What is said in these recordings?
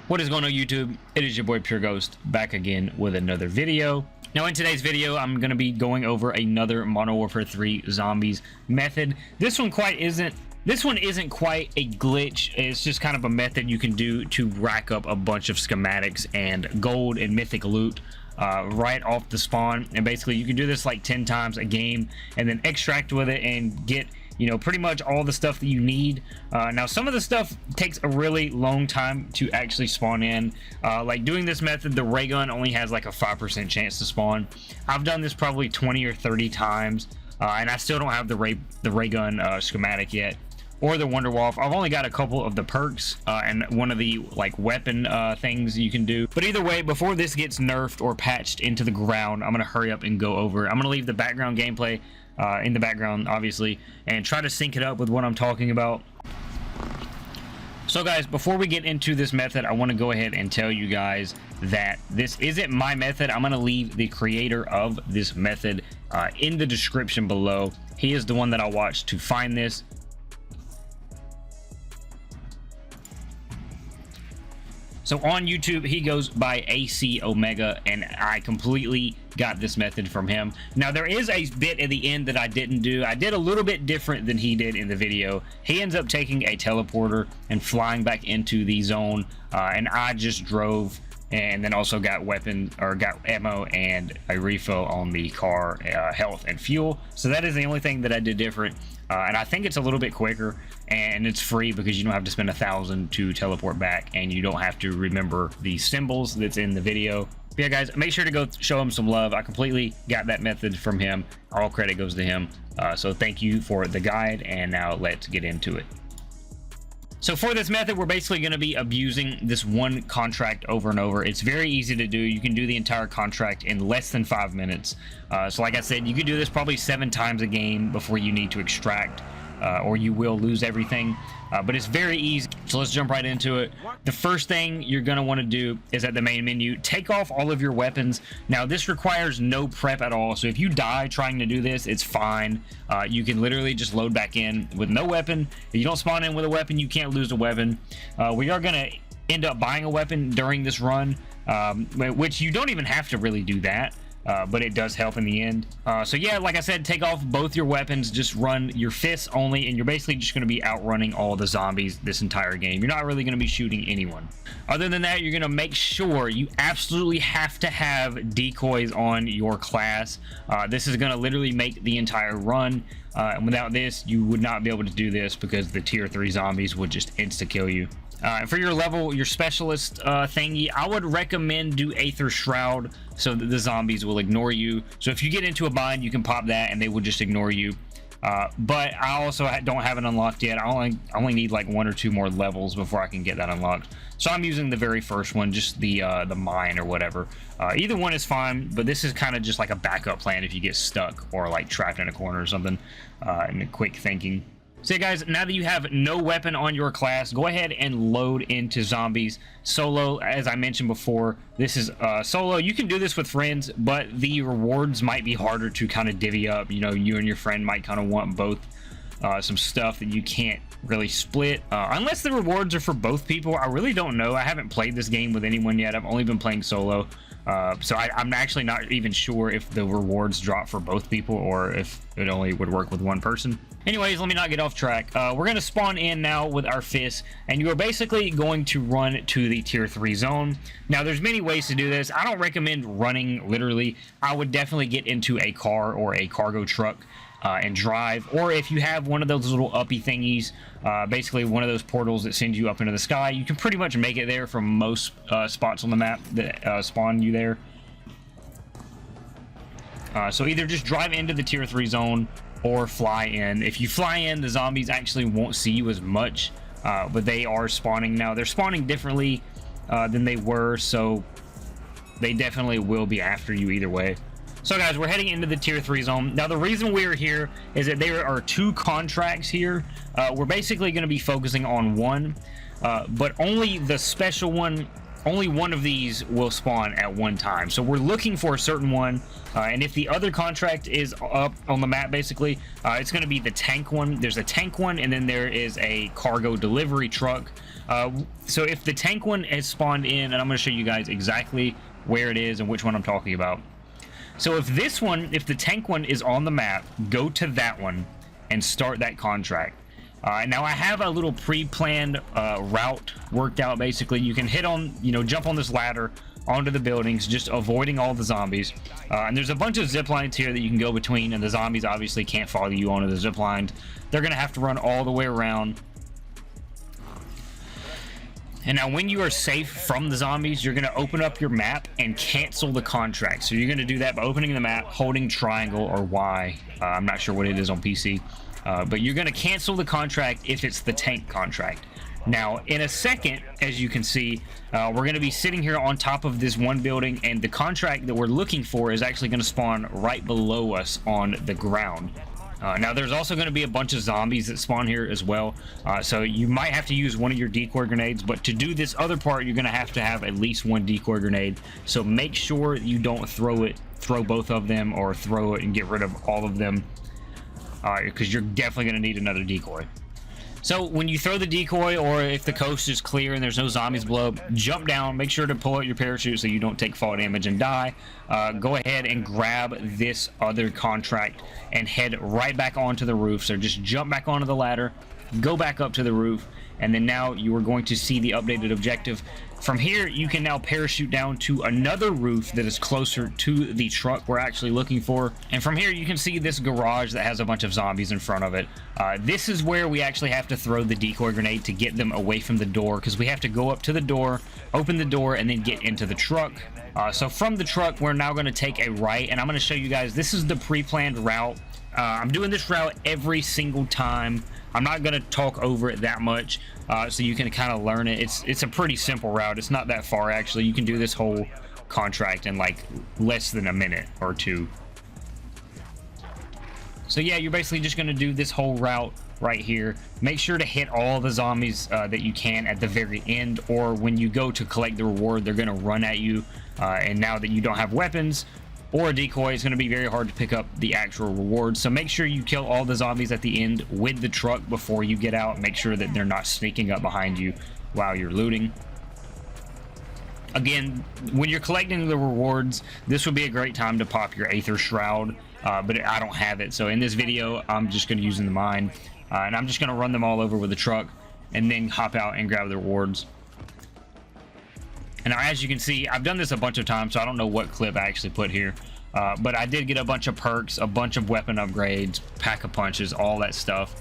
What is going on, YouTube? It is your boy Pure Ghost back again with another video. Now in today's video I'm going to be going over another Modern Warfare 3 zombies method. This one isn't quite a glitch. It's just kind of a method you can do to rack up a bunch of schematics and gold and mythic loot right off the spawn. And basically you can do this like 10 times a game and then extract with it and get, you know, pretty much all the stuff that you need. Now some of the stuff takes a really long time to actually spawn in. Like doing this method, the ray gun only has like a 5% chance to spawn. I've done this probably 20 or 30 times and I still don't have the ray gun schematic yet, or the Wonder Wolf. I've only got a couple of the perks and one of the like weapon things you can do. But either way, before this gets nerfed or patched into the ground, I'm gonna hurry up and go over it. I'm gonna leave the background gameplay in the background, obviously, and try to sync it up with what I'm talking about. So guys, before we get into this method, I want to go ahead and tell you guys that this isn't my method. I'm going to leave the creator of this method in the description below. He is the one that I watched to find this. So on YouTube, he goes by AC Omega, and I completely got this method from him. Now, there is a bit at the end that I didn't do. I did a little bit different than he did in the video. He ends up taking a teleporter and flying back into the zone, and I just drove and then also got weapon or got ammo and a refill on the car health and fuel. So that is the only thing that I did different. And I think it's a little bit quicker, and it's free because you don't have to spend 1,000 to teleport back, and you don't have to remember the symbols that's in the video. But yeah, guys, make sure to go show him some love. I completely got that method from him. All credit goes to him. So thank you for the guide, and now let's get into it. So for this method, we're basically going to be abusing this one contract over and over. It's very easy to do. You can do the entire contract in less than 5 minutes. So like I said, you could do this probably 7 times a game before you need to extract, or you will lose everything. But it's very easy. So let's jump right into it. The first thing you're going to want to do is at the main menu, take off all of your weapons. Now this requires no prep at all. So if you die trying to do this, it's fine. You can literally just load back in with no weapon. If you don't spawn in with a weapon, you can't lose a weapon. We are going to end up buying a weapon during this run, which you don't even have to really do that. But it does help in the end. So yeah, like I said, take off both your weapons, just run your fists only, and you're basically just going to be outrunning all the zombies this entire game. You're not really going to be shooting anyone. Other than that, you're going to make sure you absolutely have to have decoys on your class. This is going to literally make the entire run. And without this, you would not be able to do this because the tier 3 zombies would just insta-kill you. For your level, your specialist thingy, I would recommend do Aether Shroud so that the zombies will ignore you. So if you get into a bind, you can pop that and they will just ignore you. But I also don't have it unlocked yet. I only need like 1 or 2 more levels before I can get that unlocked. So I'm using the very first one, just the mine or whatever. Either one is fine, but this is kind of just like a backup plan if you get stuck or like trapped in a corner or something. And quick thinking. So yeah, guys, now that you have no weapon on your class, go ahead and load into zombies solo. As I mentioned before, this is solo. You can do this with friends, but the rewards might be harder to kind of divvy up. You know, you and your friend might kind of want both some stuff that you can't really split unless the rewards are for both people. I really don't know. I haven't played this game with anyone yet. I've only been playing solo. So I'm actually not even sure if the rewards drop for both people or if it only would work with one person. Anyways, let me not get off track. We're going to spawn in now with our fists, and you are basically going to run to the tier 3 zone. Now, there's many ways to do this. I don't recommend running literally. I would definitely get into a car or a cargo truck and drive, or if you have one of those little uppy thingies, basically one of those portals that sends you up into the sky, you can pretty much make it there from most spots on the map that spawn you there. So either just drive into the tier 3 zone or fly in. If you fly in, the zombies actually won't see you as much, but they are spawning now. They're spawning differently than they were, so they definitely will be after you either way. So guys, we're heading into the tier 3 zone. Now the reason we're here is that there are 2 contracts here. We're basically going to be focusing on one, but only the special one, only one of these will spawn at one time. So we're looking for a certain one, and if the other contract is up on the map, basically, it's going to be the tank one. There's a tank one, and then there is a cargo delivery truck. So if the tank one has spawned in, and I'm going to show you guys exactly where it is and which one I'm talking about. So if this one, if the tank one is on the map, go to that one and start that contract. Now I have a little pre-planned route worked out. Basically, you can hit on, jump on this ladder onto the buildings, just avoiding all the zombies. And there's a bunch of zip lines here that you can go between, and the zombies obviously can't follow you onto the zip lines. They're gonna have to run all the way around. And now when you are safe from the zombies, you're going to open up your map and cancel the contract. So you're going to do that by opening the map, holding triangle or Y. I'm not sure what it is on PC. But you're going to cancel the contract if it's the tank contract. Now, in a second, as you can see, we're going to be sitting here on top of this one building, and the contract that we're looking for is actually going to spawn right below us on the ground. Now there's also going to be a bunch of zombies that spawn here as well, so you might have to use one of your decoy grenades, but to do this other part you're going to have at least one decoy grenade. So make sure you don't throw both of them, or throw it and get rid of all of them, because you're definitely going to need another decoy. So when you throw the decoy, or if the coast is clear and there's no zombies below, jump down, make sure to pull out your parachute so you don't take fall damage and die. Go ahead and grab this other contract and head right back onto the roof. So just jump back onto the ladder, go back up to the roof, and then now you are going to see the updated objective. From here, you can now parachute down to another roof that is closer to the truck we're actually looking for. And from here, you can see this garage that has a bunch of zombies in front of it. This is where we actually have to throw the decoy grenade to get them away from the door, because we have to go up to the door, open the door, and then get into the truck. So from the truck, we're now going to take a right, and I'm going to show you guys, this is the pre-planned route. I'm doing this route every single time. I'm not going to talk over it that much, so you can kind of learn it. It's a pretty simple route. It's not that far, actually. You can do this whole contract in like less than a minute or two. So yeah, you're basically just going to do this whole route right here. Make sure to hit all the zombies that you can at the very end, or when you go to collect the reward, they're going to run at you. And now that you don't have weapons or a decoy, it's going to be very hard to pick up the actual reward. So make sure you kill all the zombies at the end with the truck before you get out. Make sure that they're not sneaking up behind you while you're looting. Again, when you're collecting the rewards, this would be a great time to pop your Aether Shroud, but I don't have it. So in this video, I'm just going to use the mine, and I'm just going to run them all over with the truck and then hop out and grab the rewards. And now, as you can see, I've done this a bunch of times, so I don't know what clip I actually put here. But I did get a bunch of perks, a bunch of weapon upgrades, pack of punches, all that stuff.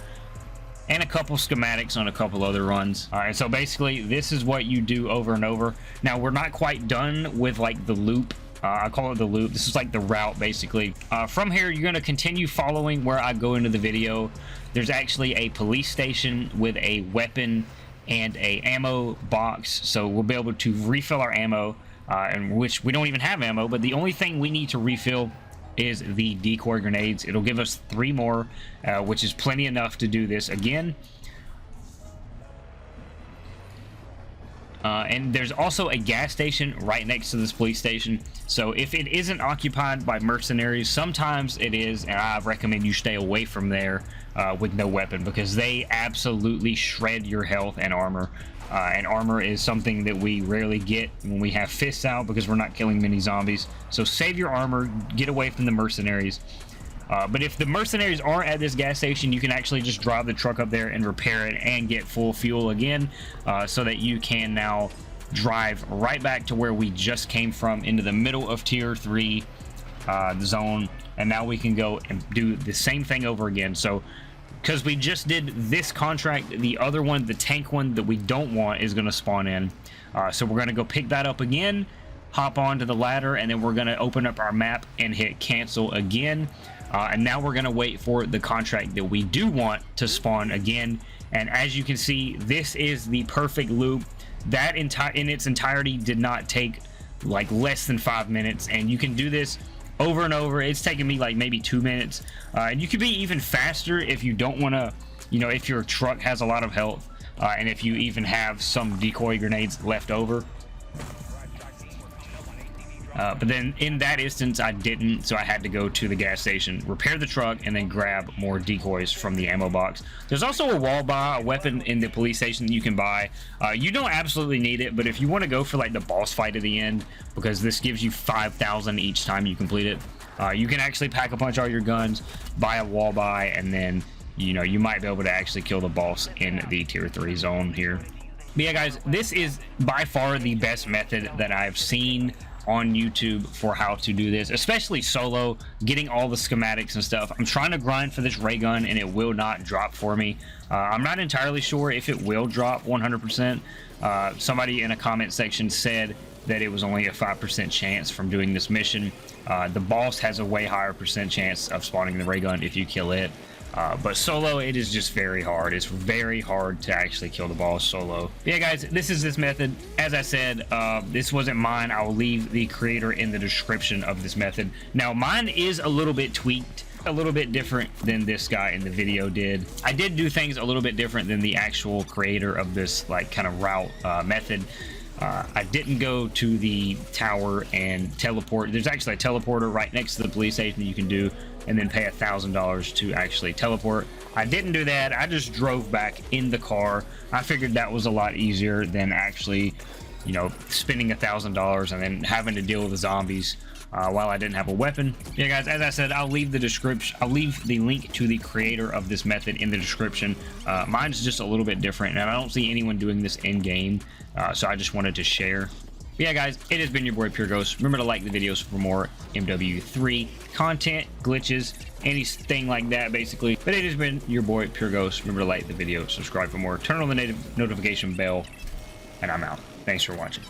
And a couple schematics on a couple other runs. And so basically, this is what you do over and over. Now, we're not quite done with like the loop. I call it the loop. This is like the route, basically. From here, you're going to continue following where I go into the video. There's actually a police station with a weapon and a ammo box, so we'll be able to refill our ammo, and which we don't even have ammo, but the only thing we need to refill is the decoy grenades. It'll give us 3 more, which is plenty enough to do this again. And there's also a gas station right next to this police station, so if it isn't occupied by mercenaries, sometimes it is, and I recommend you stay away from there with no weapon, because they absolutely shred your health and armor. And armor is something that we rarely get when we have fists out, because we're not killing many zombies. So save your armor, get away from the mercenaries. But if the mercenaries aren't at this gas station, you can actually just drive the truck up there and repair it and get full fuel again, so that you can now drive right back to where we just came from, into the middle of tier 3 zone, and now we can go and do the same thing over again. So because we just did this contract, the other one, the tank one that we don't want, is going to spawn in. So we're going to go pick that up again, hop onto the ladder, and then we're going to open up our map and hit cancel again. And now we're going to wait for the contract that we do want to spawn again. And as you can see, this is the perfect loop. That in its entirety did not take like less than 5 minutes, and you can do this over and over. It's taken me like maybe 2 minutes, and you could be even faster if you don't want to, if your truck has a lot of health, and if you even have some decoy grenades left over. But then in that instance I didn't, so I had to go to the gas station, repair the truck, and then grab more decoys from the ammo box. There's also a wall buy, a weapon in the police station that you can buy. You don't absolutely need it, but if you want to go for like the boss fight at the end, because this gives you 5,000 each time you complete it, you can actually pack a punch all your guns, buy a wall buy, and then you might be able to actually kill the boss in the tier 3 zone here. But yeah guys, this is by far the best method that I've seen on YouTube for how to do this, especially solo, getting all the schematics and stuff. I'm trying to grind for this ray gun and it will not drop for me. I'm not entirely sure if it will drop 100%. Somebody in a comment section said that it was only a 5% chance from doing this mission. The boss has a way higher percent chance of spawning the ray gun if you kill it. But solo, it is just very hard. It's very hard to actually kill the boss solo. But yeah guys, this is this method. As I said, this wasn't mine. I will leave the creator in the description of this method. Now mine is a little bit tweaked, a little bit different than this guy in the video did. I did do things a little bit different than the actual creator of this like kind of route method. I didn't go to the tower and teleport. There's actually a teleporter right next to the police station that you can do, and then pay $1,000 to actually teleport. I didn't do that. I just drove back in the car. I figured that was a lot easier than actually, spending $1,000 and then having to deal with the zombies while I didn't have a weapon. Yeah guys, as I said, I'll leave the link to the creator of this method in the description. Mine's just a little bit different, and I don't see anyone doing this in game, so I just wanted to share. But yeah guys, it has been your boy Pure Ghost. Remember to like the videos for more MW3 content, glitches, anything like that basically. But it has been your boy Pure Ghost. Remember to like the video, subscribe for more, turn on the notification bell, and I'm out. Thanks for watching.